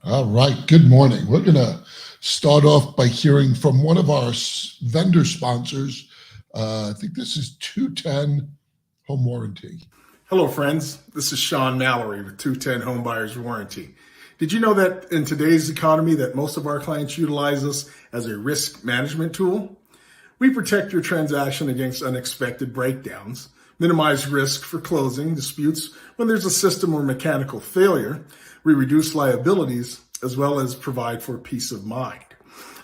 All right, good morning. We're going to start off by hearing from one of our vendor sponsors. I think this is 210 Home Warranty. Hello, friends. This is Sean Mallory with 210 Home Buyers Warranty. Did you know that in today's economy that most of our clients utilize us as a risk management tool? We protect your transaction against unexpected breakdowns, minimize risk for closing disputes when there's a system or mechanical failure. We reduce liabilities as well as provide for peace of mind.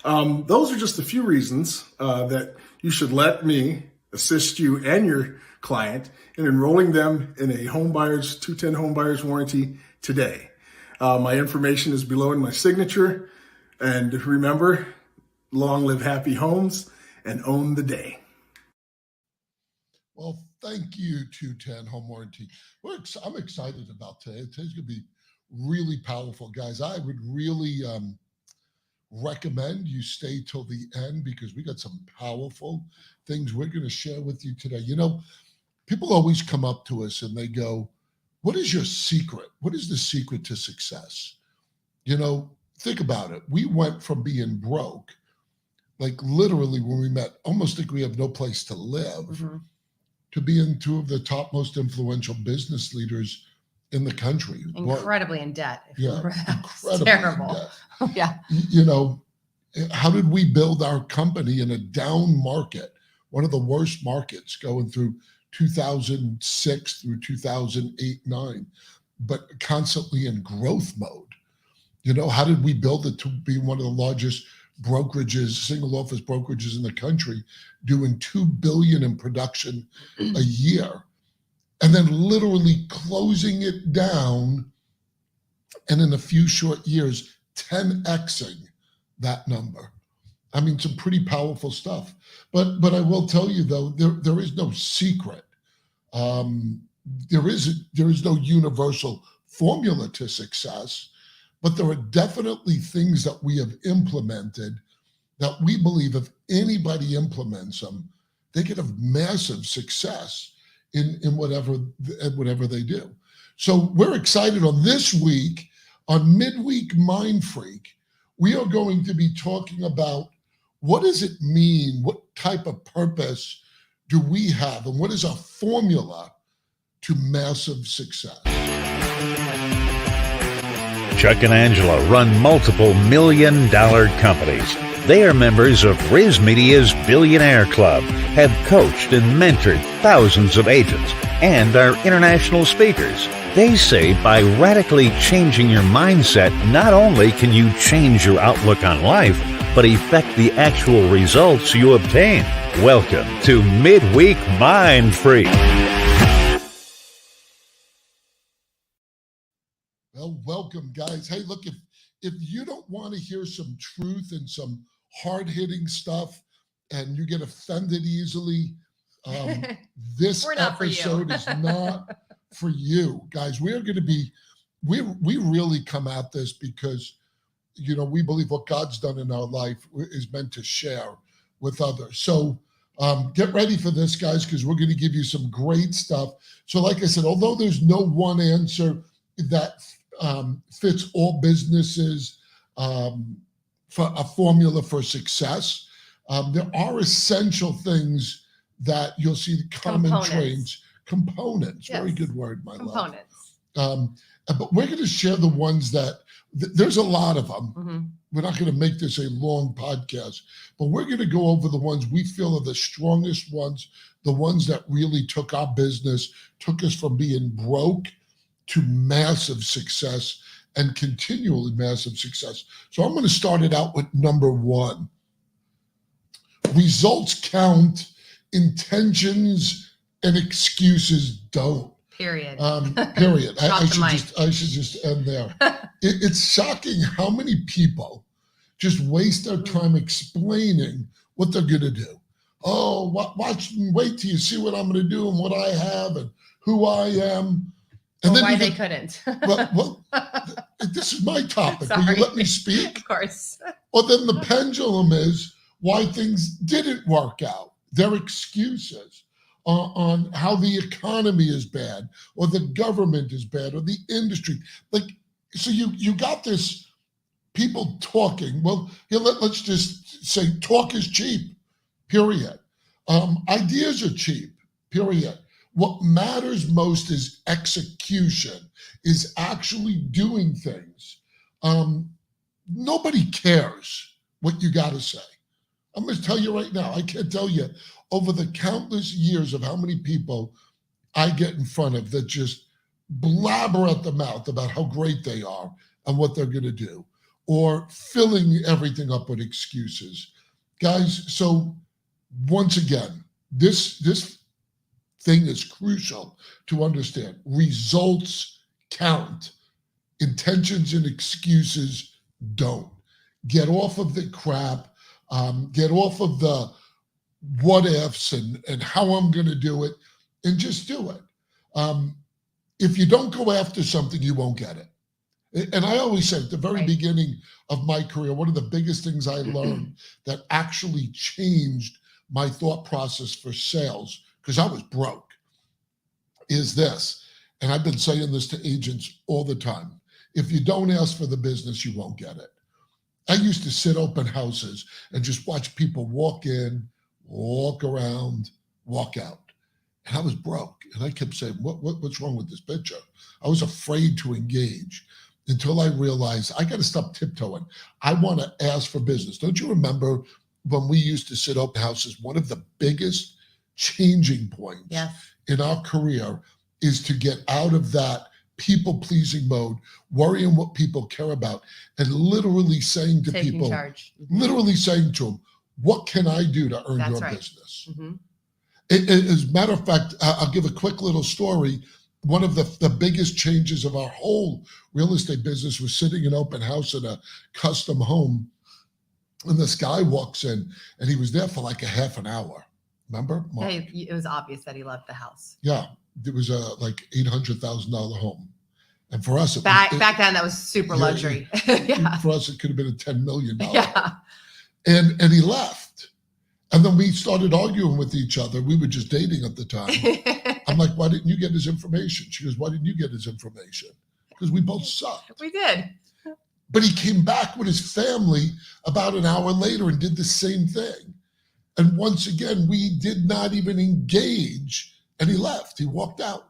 Those are just a few reasons that you should let me assist you and your client in enrolling them in a 210 Home Buyers Warranty today. My information is below in my signature. And remember, long live happy homes and own the day. Well, thank you, 210 Home Warranty. I'm excited about today. Today's going to be really powerful, guys. I would really recommend you stay till the end because we got some powerful things we're going to share with you today. You know, people always come up to us and they go, what is your secret? What is the secret to success? You know, think about it. We went from being broke, like literally when we met, almost like we have no place to live, to being two of the top most influential business leaders in the country. Incredibly in debt. Yeah, incredibly terrible. Yeah. You know, how did we build our company in a down market? One of the worst markets going through 2006 through 2008-9, but constantly in growth mode. You know, how did we build it to be one of the largest brokerages, single office brokerages in the country, doing $2 billion in production a year, and then literally closing it down, and in a few short years, 10xing that number. I mean, some pretty powerful stuff. But I will tell you though, there is no secret. There is no universal formula to success, but there are definitely things that we have implemented that we believe if anybody implements them, they could have massive success in whatever they do. So we're excited on this week on MidWeek MindFreak. We are going to be talking about what does it mean? What type of purpose do we have? And what is our formula to massive success? Chuck and Angela run multiple million-dollar companies. They are members of Riz Media's Billionaire Club, have coached and mentored thousands of agents, and are international speakers. They say by radically changing your mindset, not only can you change your outlook on life, but affect the actual results you obtain. Welcome to MidWeek MindFreak. Well, welcome, guys. Hey, look, if you don't want to hear some truth and some hard-hitting stuff and you get offended easily, this episode is not for you, guys. We're going to be, we really come at this because, you know, we believe what God's done in our life is meant to share with others. So get ready for this, guys, because we're going to give you some great stuff. So like I said, although there's no one answer that fits all businesses for a formula for success, there are essential things that you'll see the common traits. Components. Yes. Very good word, my love. But we're going to share the ones that, there's a lot of them. We're not going to make this a long podcast, but we're going to go over the ones we feel are the strongest ones, the ones that really took our business, took us from being broke to massive success and continually massive success. So I'm going to start it out with number one. Results count, intentions and excuses don't. Period. Period. I should just end there. It's shocking how many people just waste their time explaining what they're going to do. Oh, wait till you see what I'm going to do and what I have and who I am. And then why they couldn't. well, this is my topic. Will you let me speak? Of course. Or then the pendulum is why things didn't work out. Their excuses on how the economy is bad or the government is bad or the industry. Like, so you got this people talking. Well, here, let's just say talk is cheap, period. Ideas are cheap, period. What matters most is execution, is actually doing things. Nobody cares what you got to say. I'm going to tell you right now, I can't tell you over the countless years of how many people I get in front of that just blabber at the mouth about how great they are and what they're going to do, or filling everything up with excuses. Guys, so once again, this thing is crucial to understand. Results count. Intentions and excuses don't. Get off of the crap. Get off of the what ifs and how I'm going to do it, and just do it. If you don't go after something, you won't get it. And I always said at the very beginning of my career, one of the biggest things I learned that actually changed my thought process for sales, because I was broke, is this. And I've been saying this to agents all the time. If you don't ask for the business, you won't get it. I used to sit open houses and just watch people walk in, walk around, walk out. And I was broke. And I kept saying, what's wrong with this picture? I was afraid to engage until I realized I got to stop tiptoeing. I want to ask for business. Don't you remember when we used to sit open houses? One of the biggest changing points in our career is to get out of that people-pleasing mode, worrying what people care about, and literally saying to people, literally saying to them, what can I do to earn your business? As a matter of fact, I'll give a quick little story. One of the biggest changes of our whole real estate business was sitting in open house at a custom home, and this guy walks in, and he was there for like a half an hour. Remember? Yeah, it was obvious that he loved the house. Yeah, it was a like $800,000 home, and for us, back then that was super luxury. For us, it could have been a $10 million. Yeah. And he left, and then we started arguing with each other. We were just dating at the time. I'm like, why didn't you get his information? She goes, why didn't you get his information? Because we both sucked. We did. But he came back with his family about an hour later and did the same thing. And once again, we did not even engage, and he left. He walked out.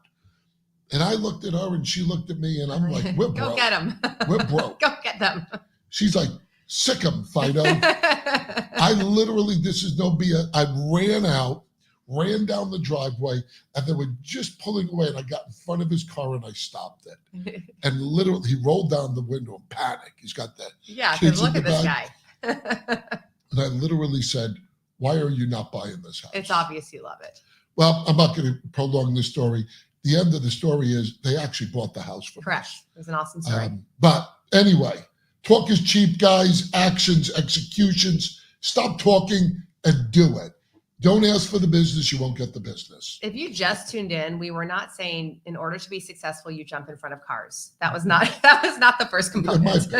And I looked at her and she looked at me, and I'm like, we're broke. Go get them. We're broke. Go get them. She's like, sick 'em, Fido. I literally, this is no BS. I ran out, ran down the driveway, and they were just pulling away, and I got in front of his car and I stopped it. And literally, he rolled down the window in panic. He's got that. Yeah, because look at this guy. And I literally said, why are you not buying this house? It's obvious you love it. Well, I'm not going to prolong this story. The end of the story is they actually bought the house from Correct. us. It was an awesome story. But anyway, talk is cheap, guys. Actions, executions. Stop talking and do it. Don't ask for the business. You won't get the business. If you just tuned in, we were not saying in order to be successful, you jump in front of cars. That was not the first component.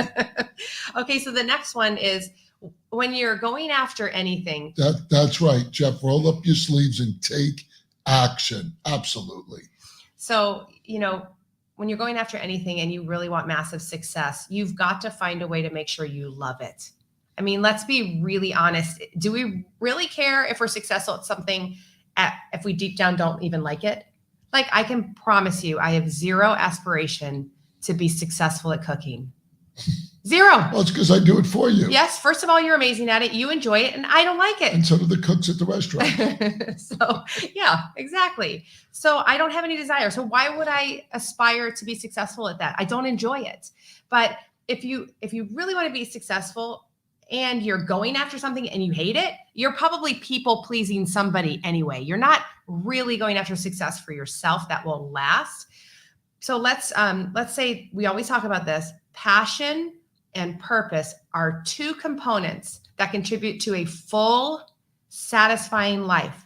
Okay, so the next one is when you're going after anything. That's right, Jeff. Roll up your sleeves and take action. Absolutely. So, when you're going after anything and you really want massive success, you've got to find a way to make sure you love it. I mean, let's be really honest. Do we really care if we're successful at something if we deep down don't even like it? Like, I can promise you, I have zero aspiration to be successful at cooking. Zero. Well, it's because I do it for you. Yes. First of all, you're amazing at it. You enjoy it, and I don't like it. And so do the cooks at the restaurant. So, yeah, exactly. So I don't have any desire. So why would I aspire to be successful at that? I don't enjoy it. But if you really want to be successful and you're going after something and you hate it, you're probably people pleasing somebody anyway. You're not really going after success for yourself that will last. So let's say we always talk about this. Passion and purpose are two components that contribute to a full, satisfying life.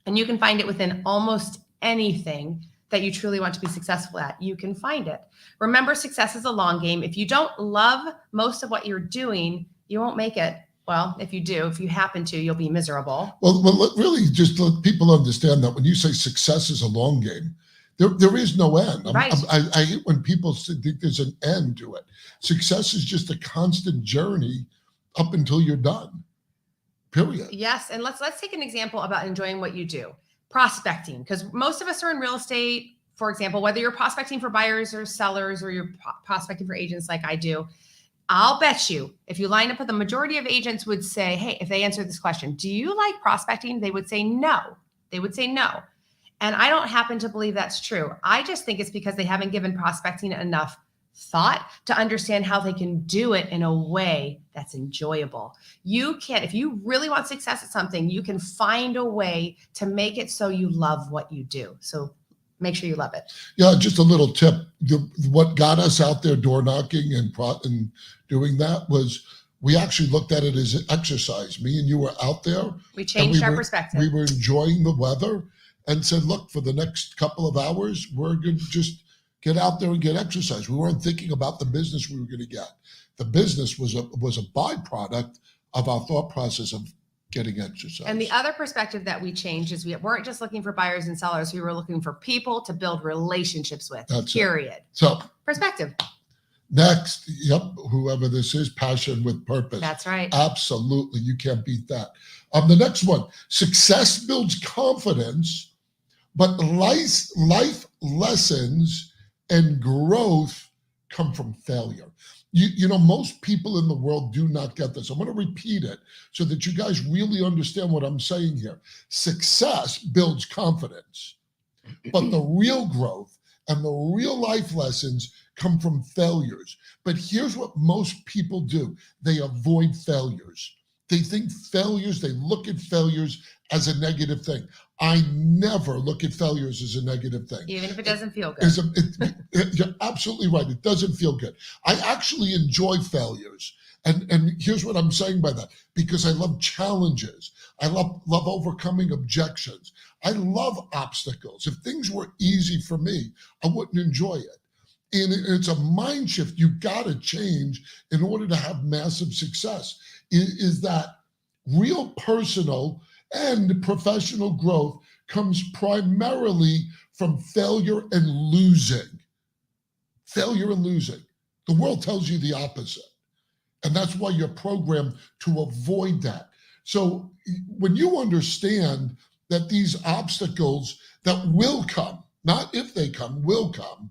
And you can find it within almost anything that you truly want to be successful at. You can find it. Remember, success is a long game. If you don't love most of what you're doing, you won't make it. Well, if you happen to, you'll be miserable. Well, really, just let people understand that when you say success is a long game, There is no end. Right. I hate when people think there's an end to it. Success is just a constant journey up until you're done. Period. Yes, and let's take an example about enjoying what you do. Prospecting, because most of us are in real estate, for example, whether you're prospecting for buyers or sellers or you're prospecting for agents like I do. I'll bet you if you line up with the majority of agents would say, hey, if they answer this question, do you like prospecting? They would say no. They would say no. And I don't happen to believe that's true. I just think it's because they haven't given prospecting enough thought to understand how they can do it in a way that's enjoyable. You can, if you really want success at something, you can find a way to make it so you love what you do. So make sure you love it. Yeah, just a little tip. What got us out there door knocking and doing that was we actually looked at it as an exercise. Me and you were out there. We changed our perspective. We were enjoying the weather and said, look, for the next couple of hours, we're going to just get out there and get exercise. We weren't thinking about the business we were going to get. The business was a byproduct of our thought process of getting exercise. And the other perspective that we changed is we weren't just looking for buyers and sellers. We were looking for people to build relationships with, period. So perspective. Next, whoever this is, passion with purpose. That's right. Absolutely. You can't beat that. The next one, success builds confidence, but life lessons and growth come from failure. You know, most people in the world do not get this. I'm going to repeat it so that you guys really understand what I'm saying here. Success builds confidence, but the real growth and the real life lessons come from failures. But here's what most people do. They avoid failures. They think failures, they look at failures as a negative thing. I never look at failures as a negative thing. Even if it doesn't feel good. You're absolutely right. It doesn't feel good. I actually enjoy failures. And here's what I'm saying by that. Because I love challenges. I love overcoming objections. I love obstacles. If things were easy for me, I wouldn't enjoy it. And it's a mind shift you got to change in order to have massive success. Is that real personal and professional growth comes primarily from failure and losing. Failure and losing. The world tells you the opposite. And that's why you're programmed to avoid that. So when you understand that these obstacles that will come, not if they come, will come,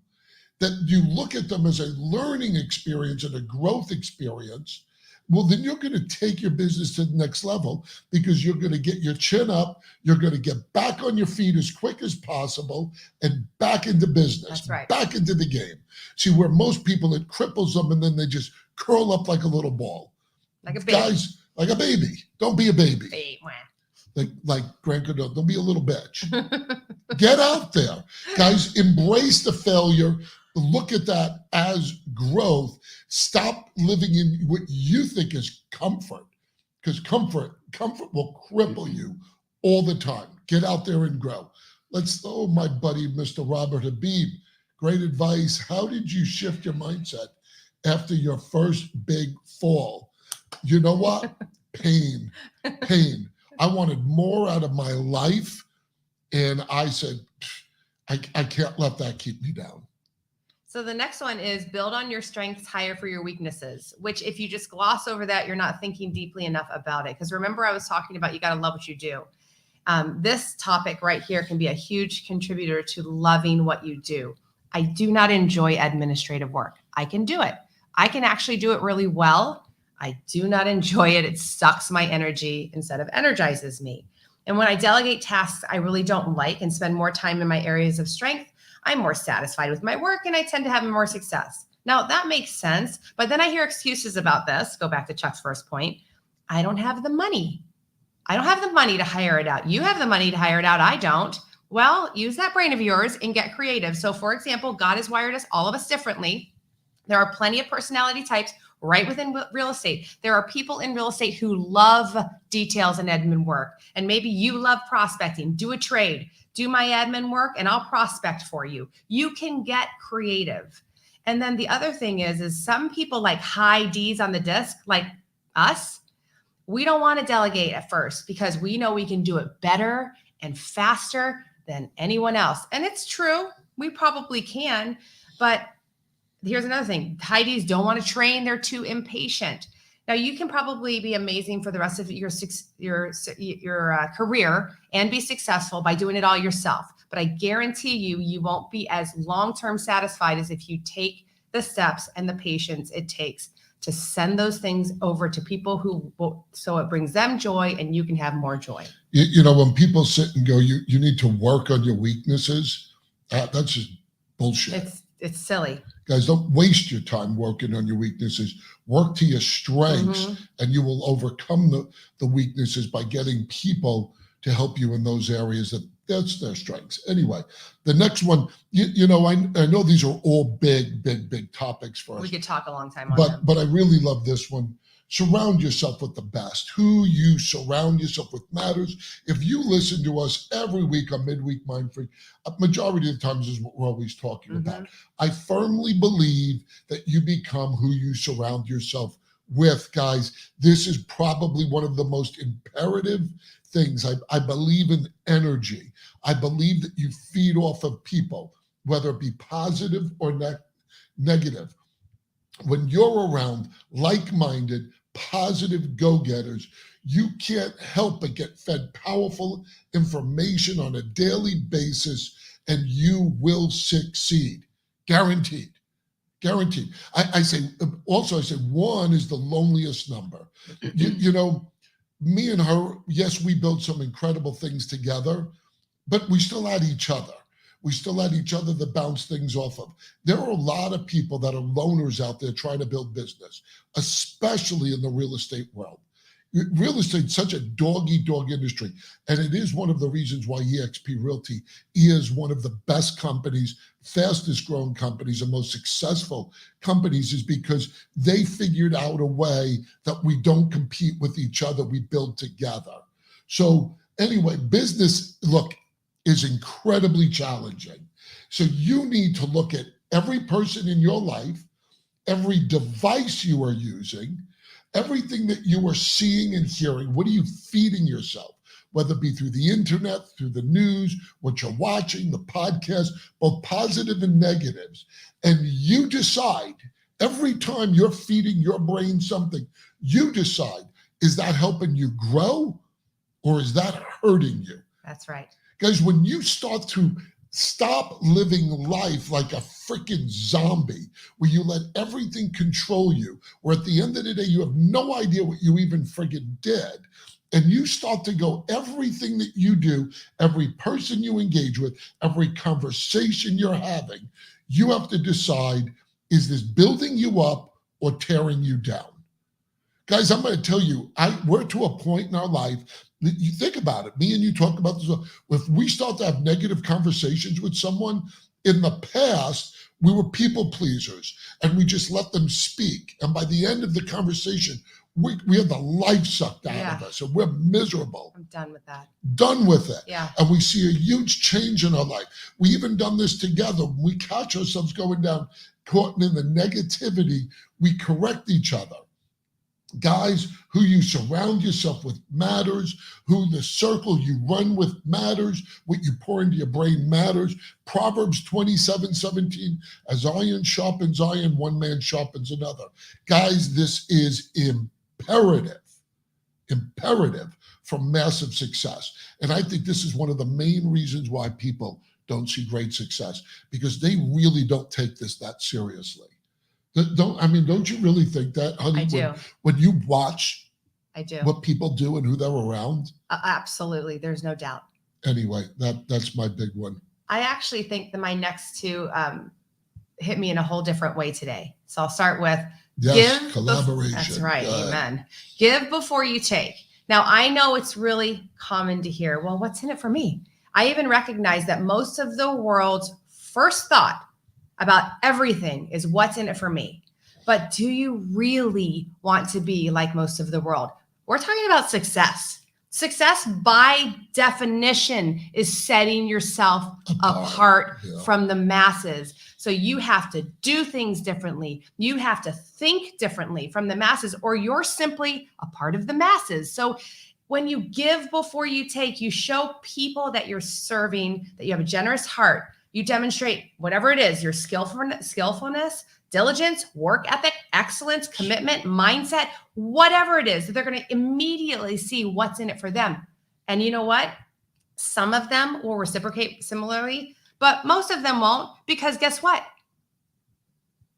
that you look at them as a learning experience and a growth experience, well, then you're going to take your business to the next level because you're going to get your chin up. You're going to get back on your feet as quick as possible and back into business, That's right. Back into the game. See, where most people, it cripples them and then they just curl up like a little ball. Like a baby. Guys, like a baby. Don't be a baby. Like Grant Cardone, don't be a little bitch. Get out there. Guys, embrace the failure. Look at that as growth. Stop living in what you think is comfort, because comfort will cripple you all the time. Get out there and grow. My buddy, Mr. Robert Habib, great advice. How did you shift your mindset after your first big fall? You know what? Pain. I wanted more out of my life. And I said, I can't let that keep me down. So the next one is build on your strengths, hire for your weaknesses, which if you just gloss over that, you're not thinking deeply enough about it. Because remember, I was talking about you got to love what you do. This topic right here can be a huge contributor to loving what you do. I do not enjoy administrative work. I can do it. I can actually do it really well. I do not enjoy it. It sucks my energy instead of energizes me. And when I delegate tasks I really don't like and spend more time in my areas of strength, I'm more satisfied with my work and I tend to have more success. Now that makes sense, but then I hear excuses about this. Go back to Chuck's first point. I don't have the money. I don't have the money to hire it out. You have the money to hire it out. I don't. Well, use that brain of yours and get creative. So for example, God has wired us, all of us differently. There are plenty of personality types right within real estate. There are people in real estate who love details and admin work. And maybe you love prospecting. Do a trade. Do my admin work and I'll prospect for you. You can get creative. And then the other thing is some people like high D's on the disc, like us. We don't want to delegate at first because we know we can do it better and faster than anyone else. And it's true. We probably can, but here's another thing. Heidi's don't want to train. They're too impatient. Now you can probably be amazing for the rest of your career and be successful by doing it all yourself. But I guarantee you won't be as long-term satisfied as if you take the steps and the patience it takes to send those things over to people who will, so it brings them joy and you can have more joy. You know, when people sit and go, you need to work on your weaknesses. That's just bullshit. It's silly. Guys, don't waste your time working on your weaknesses. Work to your strengths, and you will overcome the weaknesses by getting people to help you in those areas that's their strengths. Anyway, the next one, you know, I know these are all big topics for us. We could talk a long time on them. But I really love this one. Surround yourself with the best. Who you surround yourself with matters. If you listen to us every week on MidWeek MindFreak, a majority of the times is what we're always talking about. I firmly believe that you become who you surround yourself with, guys. This is probably one of the most imperative things. I believe in energy. I believe that you feed off of people, whether it be positive or negative. When you're around like-minded, positive go-getters, you can't help but get fed powerful information on a daily basis, and you will succeed. Guaranteed. Guaranteed. I say one is the loneliest number. You know, me and her, yes, we built some incredible things together, but we still had each other. We still had each other to bounce things off of. There are a lot of people that are loners out there trying to build business, especially in the real estate world. Real estate is such a dog-eat-dog industry, and it is one of the reasons why eXp Realty is one of the best companies, fastest growing companies, and most successful companies, is because they figured out a way that we don't compete with each other, we build together. So anyway, business, look, is incredibly challenging. So you need to look at every person in your life, every device you are using, everything that you are seeing and hearing. What are you feeding yourself? Whether it be through the internet, through the news, what you're watching, the podcast, both positive and negatives. And you decide every time you're feeding your brain something, you decide, is that helping you grow or is that hurting you? That's right. Guys, when you start to stop living life like a freaking zombie, where you let everything control you, where at the end of the day, you have no idea what you even friggin' did, and you start to go, everything that you do, every person you engage with, every conversation you're having, you have to decide, is this building you up or tearing you down? Guys, I'm going to tell you, we're to a point in our life. You think about it. Me and you talk about this. If we start to have negative conversations with someone, in the past, we were people pleasers and we just let them speak. And by the end of the conversation, we had the life sucked out of us and we're miserable. I'm done with that. Done with it. Yeah. And we see a huge change in our life. We even done this together. When we catch ourselves going down, caught in the negativity, we correct each other. Guys, who you surround yourself with matters, who the circle you run with matters, what you pour into your brain matters. Proverbs 27:17, as iron sharpens iron, one man sharpens another. Guys, this is imperative for massive success. And I think this is one of the main reasons why people don't see great success, because they really don't take this that seriously. Don't you really think that, honey? I do. When you watch I do. what people do and who they're around? Absolutely. There's no doubt. Anyway, that's my big one. I actually think that my next two hit me in a whole different way today. So I'll start with Yes, collaboration. That's right. Good. Amen. Give before you take. Now, I know it's really common to hear, well, what's in it for me? I even recognize that most of the world's first thought about everything is what's in it for me. But do you really want to be like most of the world? We're talking about success. Success by definition is setting yourself apart from the masses. So you have to do things differently. You have to think differently from the masses, or you're simply a part of the masses. So when you give before you take, you show people that you're serving, that you have a generous heart. You demonstrate whatever it is, your skillfulness, diligence, work ethic, excellence, commitment, mindset, whatever it is, they're going to immediately see what's in it for them. And you know what? Some of them will reciprocate similarly, but most of them won't, because guess what?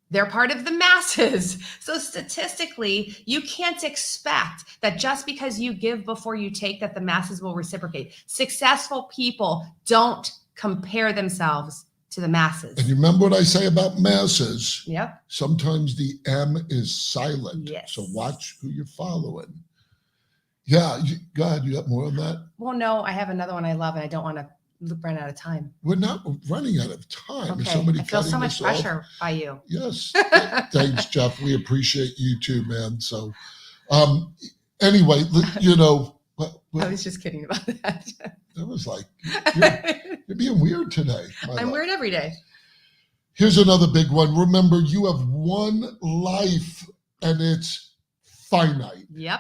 They're part of the masses. So statistically, you can't expect that just because you give before you take, that the masses will reciprocate. Successful people don't compare themselves to the masses. And you remember what I say about masses? Yep. Sometimes the M is silent. Yes. So watch who you're following. Yeah, God, you got more on that? Well, no, I have another one I love, and I don't want to run out of time. We're not running out of time. Okay. Is somebody I feel so cutting much us off? pressure by you. Yes. Thanks, Jeff. We appreciate you too, man. So anyway, you know, I was just kidding about that. that was like, you're being weird today. I'm weird every day. Here's another big one. Remember, you have one life and it's finite. Yep.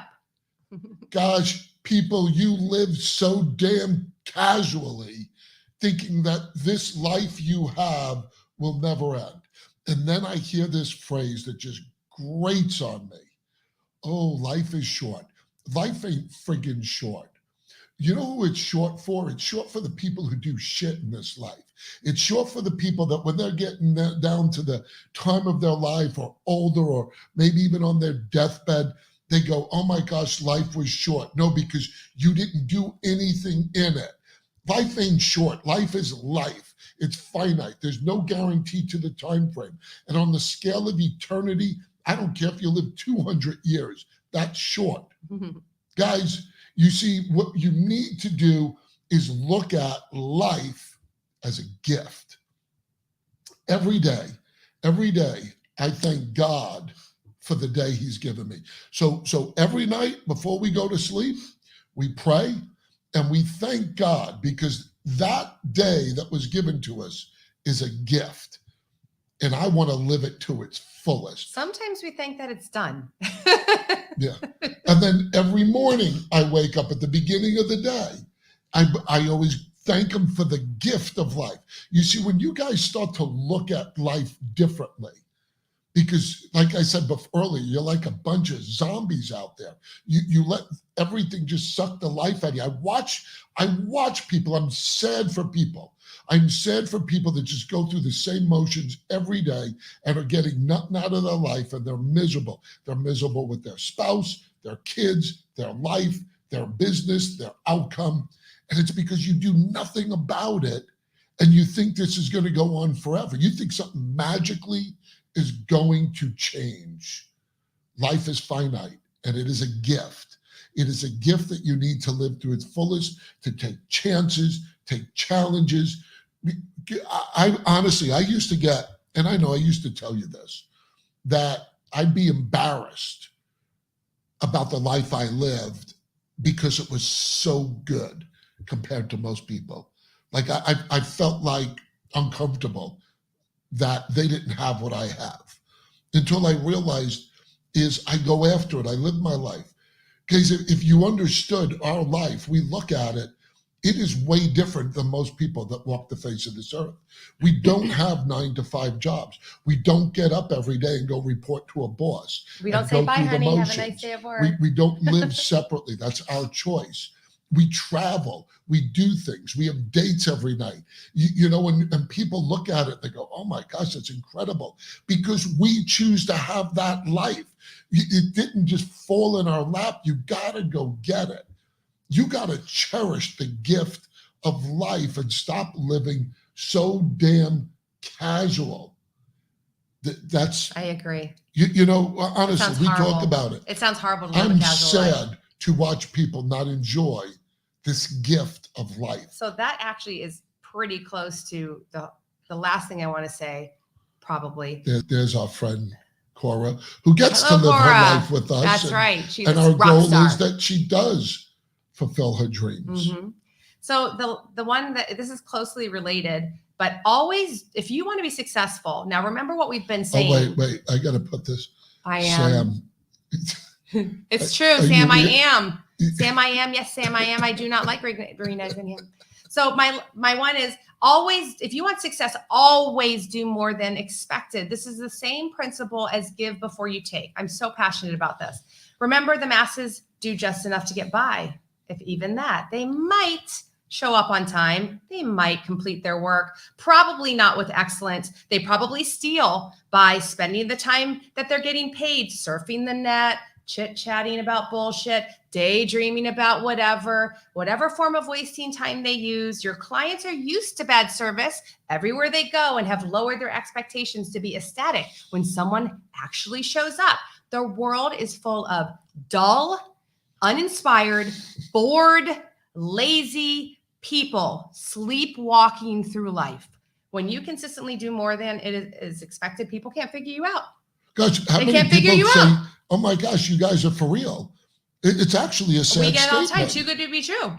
Gosh, people, you live so damn casually thinking that this life you have will never end. And then I hear this phrase that just grates on me. Oh, life is short. Life ain't friggin' short. You know who it's short for? It's short for the people who do shit in this life. It's short for the people that when they're getting down to the time of their life or older or maybe even on their deathbed, they go, oh my gosh, life was short. No, because you didn't do anything in it. Life ain't short. Life is life. It's finite. There's no guarantee to the time frame. And on the scale of eternity, I don't care if you live 200 years. That's short. Guys, you see, what you need to do is look at life as a gift. Every day, I thank God for the day he's given me. So every night before we go to sleep, we pray and we thank God because that day that was given to us is a gift. And I want to live it to its fullest. Sometimes we think that it's done. Yeah. And then every morning I wake up at the beginning of the day. I always thank him for the gift of life. You see, when you guys start to look at life differently, because like I said before earlier, you're like a bunch of zombies out there. You let everything just suck the life out of you. I watch people. I'm sad for people. I'm sad for people that just go through the same motions every day and are getting nothing out of their life and they're miserable. They're miserable with their spouse, their kids, their life, their business, their outcome. And it's because you do nothing about it and you think this is going to go on forever. You think something magically is going to change. Life is finite and it is a gift. It is a gift that you need to live to its fullest, to take chances, take challenges. I honestly, I used to get, and I know I used to tell you this, that I'd be embarrassed about the life I lived because it was so good compared to most people. Like I felt like uncomfortable that they didn't have what I have until I realized is I go after it. I live my life. Because if you understood our life, we look at it, it is way different than most people that walk the face of this earth. We don't have 9-to-5 jobs. We don't get up every day and go report to a boss. We don't say, bye, honey, have a nice day of work. We don't live separately. That's our choice. We travel, we do things, we have dates every night. You know, and people look at it, they go, oh my gosh, that's incredible. Because we choose to have that life. It didn't just fall in our lap. You gotta go get it. You gotta cherish the gift of life and stop living so damn casual. That's. I agree. You know, honestly, we talk about it. It sounds horrible to live I'm a casual sad life. To watch people not enjoy this gift of life. So that actually is pretty close to the last thing I want to say, probably. There's our friend Cora, who gets Hello, to live Cora. her life with us. That's right. She's and a our rock goal star. is that she does fulfill her dreams. Mm-hmm. So the one that this is closely related, but always, if you want to be successful, now remember what we've been saying. Oh, wait, I got to put this. I am. Sam. It's true, Sam. I am. Sam, I am. Yes, Sam, I am. I do not like recognizing him. So my one is, Always, if you want success, always do more than expected. This is the same principle as give before you take. I'm so passionate about this. Remember, the masses do just enough to get by. If even that, they might show up on time. They might complete their work, probably not with excellence. They probably steal by spending the time that they're getting paid, surfing the net, chit-chatting about bullshit, daydreaming about whatever form of wasting time they use. Your clients are used to bad service everywhere they go and have lowered their expectations to be ecstatic when someone actually shows up. The world is full of dull, uninspired, bored, lazy people sleepwalking through life. When you consistently do more than it is expected, people can't figure you out. Gosh, how They many can't figure people you say, out. "Oh my gosh, you guys are for real"? It's actually a sad We get it all the time. statement. Too good to be true.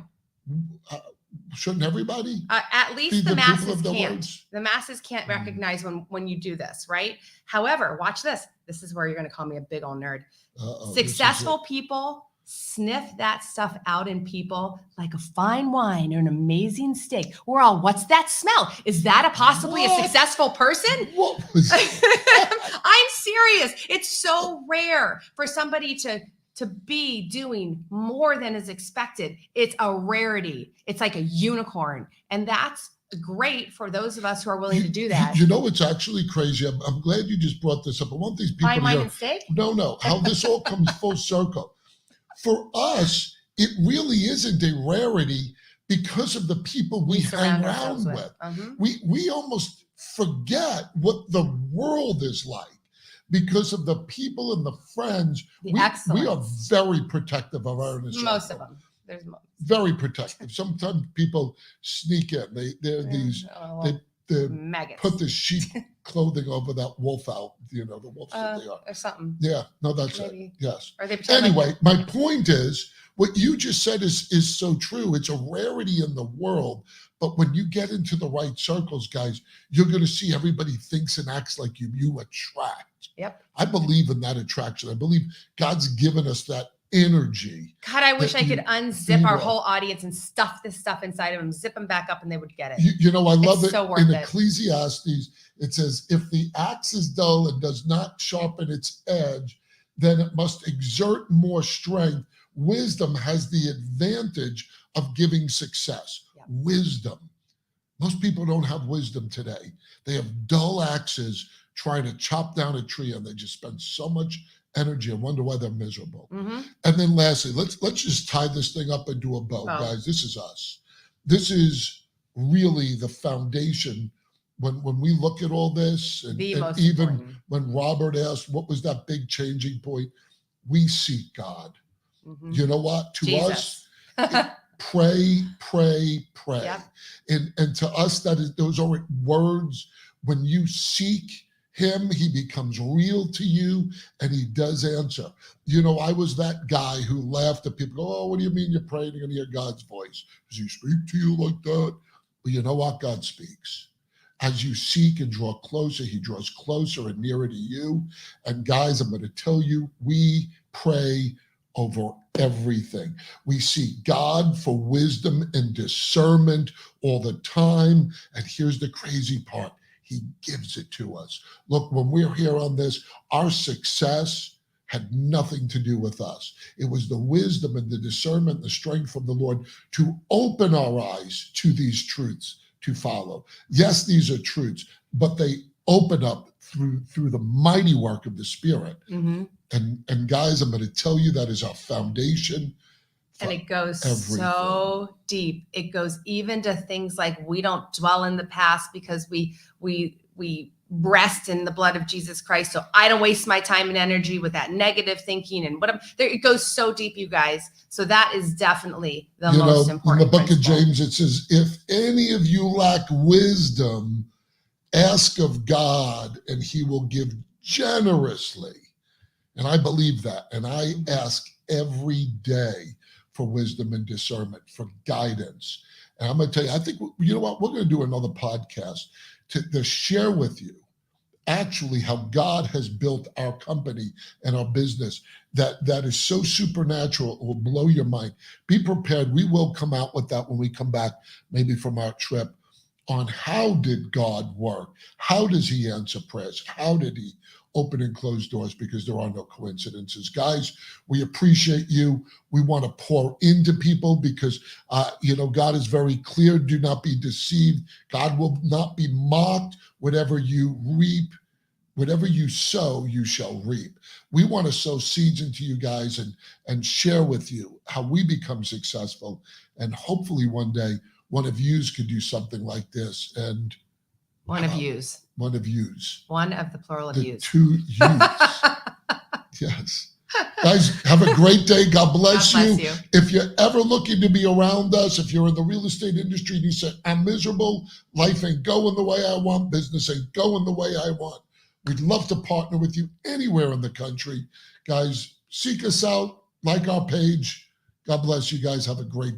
Shouldn't everybody? At Be least the the people masses of the can't. words. The masses can't recognize when you do this, right? However, watch this. This is where you're going to call me a big old nerd. Uh-oh, this is Successful people sniff that stuff out in people like a fine wine or an amazing steak. We're all, what's that smell? Is that a possibly a What? successful person? it. What was? I'm serious. It's so rare for somebody to be doing more than is expected. It's a rarity. It's like a unicorn. And that's great for those of us who are willing to do that. You know, it's actually crazy. I'm glad you just brought this up. I want these people Fine to wine hear. and steak? No, how this all comes full circle. For us, it really isn't a rarity because of the people we hang surround around ourselves with. Mhm. We almost forget what the world is like because of the people and the friends. The We are excellence. very protective of our inner Most circle. of them. There's most. Very protective. Sometimes people sneak in. They're these. They maggots. put the sheep clothing over that wolf out. You know, the wolves that they are. Or something. Yeah, no, that's Maybe. it. Yes. Or they pretend Anyway, my point is what you just said is so true. It's a rarity in the world, but when you get into the right circles, guys, you're going to see everybody thinks and acts like you. You attract. Yep. I believe in that attraction. I believe God's given us that energy. God, I wish that I could you unzip be our well. whole audience and stuff this stuff inside of them, zip them back up, and they would get it. You know, I love It's it. so worth In it. Ecclesiastes, it says, if the axe is dull and does not sharpen its edge, then it must exert more strength. Wisdom has the advantage of giving success. Yep. Wisdom. Most people don't have wisdom today. They have dull axes trying to chop down a tree, and they just spend so much energy and wonder why they're miserable. Mm-hmm. And then lastly, let's just tie this thing up into a bow, guys. This is us. This is really the foundation. When we look at all this, and most even important. when Robert asked, what was that big changing point? We seek God. Mhm. You know what? To Jesus. us, pray. Yep. And to us, those are words. When you seek him, he becomes real to you and he does answer. You know, I was that guy who laughed at people. Oh, what do you mean you're praying and hear God's voice? Does he speak to you like that? Well, you know what? God speaks. As you seek and draw closer, he draws closer and nearer to you. And guys, I'm going to tell you, we pray over everything. We seek God for wisdom and discernment all the time. And here's the crazy part. He gives it to us. Look, when we're here on this, our success had nothing to do with us. It was the wisdom and the discernment, the strength from the Lord to open our eyes to these truths to follow. Yes, these are truths, but they open up through the mighty work of the Spirit. Mm-hmm. And guys, I'm going to tell you that is our foundation. And it goes everything. so deep. It goes even to things like we don't dwell in the past because we rest in the blood of Jesus Christ. So I don't waste my time and energy with that negative thinking and it goes so deep, you guys. So that is definitely the most important. In the book principle. of James, it says, if any of you lack wisdom, ask of God and he will give generously. And I believe that. And I ask every day for wisdom and discernment, for guidance. And I'm going to tell you, I think, you know what, we're going to do another podcast to share with you actually how God has built our company and our business that is so supernatural, it will blow your mind. Be prepared. We will come out with that when we come back, maybe from our trip on how did God work? How does he answer prayers? How did he open and close doors? Because there are no coincidences. Guys, we appreciate you. We want to pour into people because, God is very clear. Do not be deceived. God will not be mocked. Whatever you reap, whatever you sow, you shall reap. We want to sow seeds into you guys and share with you how we become successful. And hopefully one day, one of yous could do something like this. And One of yous. one of yous. One of the plural of The yous. two yous. Yes. Guys, have a great day. God bless, God bless you. If you're ever looking to be around us, if you're in the real estate industry and you say, I'm miserable, life ain't going the way I want, business ain't going the way I want, we'd love to partner with you anywhere in the country. Guys, seek us out, like our page. God bless you guys. Have a great day.